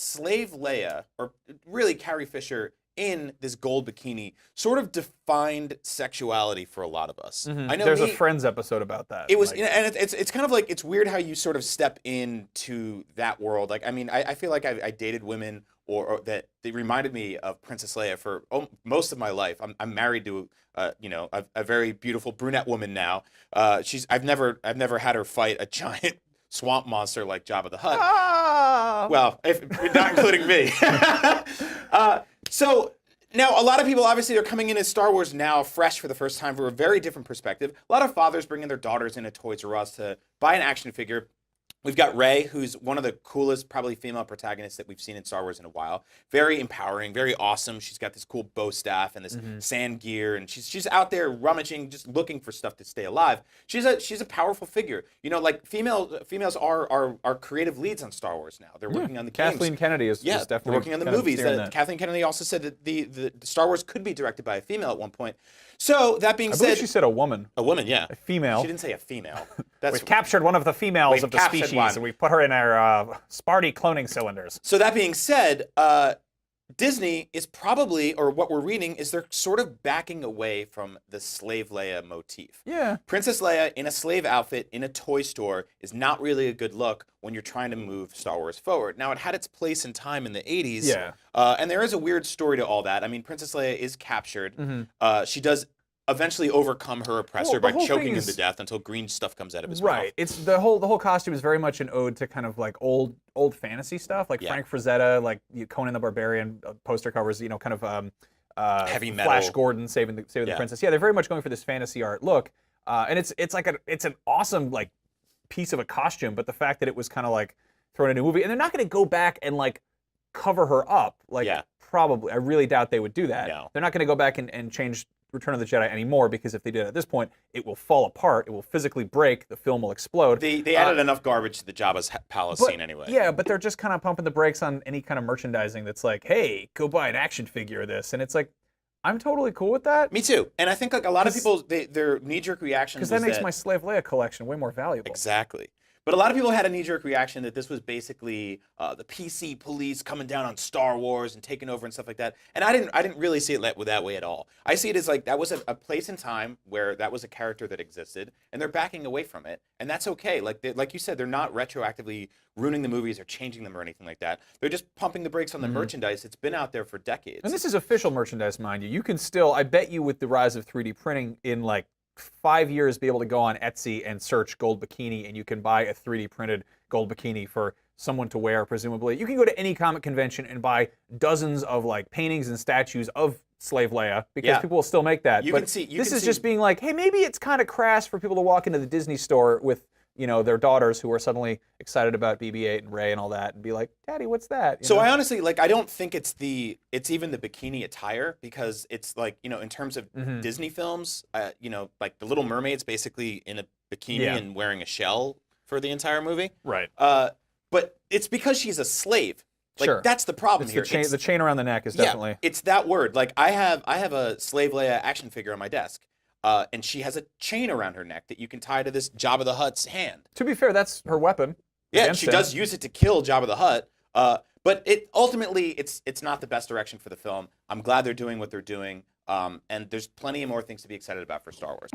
Slave Leia, or really Carrie Fisher, in this gold bikini sort of defined sexuality for a lot of us. I know There's a Friends episode about that. it was, and it's kind of like, it's weird how you sort of step into that world. Like, I mean, I feel like I dated women or that they reminded me of Princess Leia for most of my life. I'm married to a very beautiful brunette woman now. I've never had her fight a giant swamp monster like Jabba the Hutt. Ah! Well, not including me. So now a lot of people, obviously, they're coming into Star Wars now fresh for the first time from a very different perspective. A lot of fathers bringing their daughters into Toys R Us to buy an action figure. We've got Rey, who's one of the coolest, probably female protagonists that we've seen in Star Wars in a while. Very empowering, very awesome. She's got this cool bow staff and this sand gear, and she's out there rummaging, just looking for stuff to stay alive. She's a powerful figure. You know, like females are creative leads on Star Wars now. They're working on the games. Kathleen Kennedy is definitely working on the movies. Kathleen Kennedy also said that the Star Wars could be directed by a female at one point. So that being said, she said a woman. A woman, yeah. A female. She didn't say a female. We've captured one of the females of the species, and we put her in our Sparty cloning cylinders. So that being said, Disney is probably, or what we're reading, is they're sort of backing away from the Slave Leia motif. Yeah. Princess Leia in a slave outfit in a toy store is not really a good look when you're trying to move Star Wars forward. Now, it had its place in time in the 80s. Yeah. And there is a weird story to all that. I mean, Princess Leia is captured. She does eventually overcome her oppressor by choking him to death until green stuff comes out of his mouth. Right. It's the whole costume is very much an ode to kind of like old fantasy stuff, like Frank Frazetta, like Conan the Barbarian poster covers, kind of heavy metal. Flash Gordon saving the princess. Yeah, they're very much going for this fantasy art look, and it's an awesome like piece of a costume, but the fact that it was kind of like thrown in a movie, and they're not going to go back and like cover her up, like probably. I really doubt they would do that. No. They're not going to go back and change Return of the Jedi anymore, because if they did at this point, it will fall apart, it will physically break, the film will explode. They added enough garbage to the Jabba's palace scene anyway. Yeah, but they're just kind of pumping the brakes on any kind of merchandising that's like, hey, go buy an action figure of this. And it's like, I'm totally cool with that. Me too. And I think like a lot of people, their knee-jerk reaction was because that makes my Slave Leia collection way more valuable. Exactly. But a lot of people had a knee-jerk reaction that this was basically the PC police coming down on Star Wars and taking over and stuff like that. And I didn't really see it that way at all. I see it as like that was a place in time where that was a character that existed, and they're backing away from it, and that's okay. Like you said, they're not retroactively ruining the movies or changing them or anything like that. They're just pumping the brakes on the merchandise. It's been out there for decades. And this is official merchandise, mind you. You can still, I bet you, with the rise of 3D printing in like 5 years, be able to go on Etsy and search gold bikini, and you can buy a 3D printed gold bikini for someone to wear, presumably. You can go to any comic convention and buy dozens of like paintings and statues of Slave Leia, because people will still make that. This is just being like, hey, maybe it's kind of crass for people to walk into the Disney store with their daughters who are suddenly excited about BB-8 and Rey and all that, and be like, Daddy, what's that? I honestly, I don't think it's even the bikini attire, because it's like, in terms of Disney films, like The Little Mermaid's basically in a bikini and wearing a shell for the entire movie. Right. But it's because she's a slave. Like, that's the problem here. The chain around the neck is definitely. It's that word. Like, I have a Slave Leia action figure on my desk. And she has a chain around her neck that you can tie to this Jabba the Hutt's hand. To be fair, that's her weapon. Yeah, she does use it to kill Jabba the Hutt. But ultimately, it's not the best direction for the film. I'm glad they're doing what they're doing. And there's plenty of more things to be excited about for Star Wars.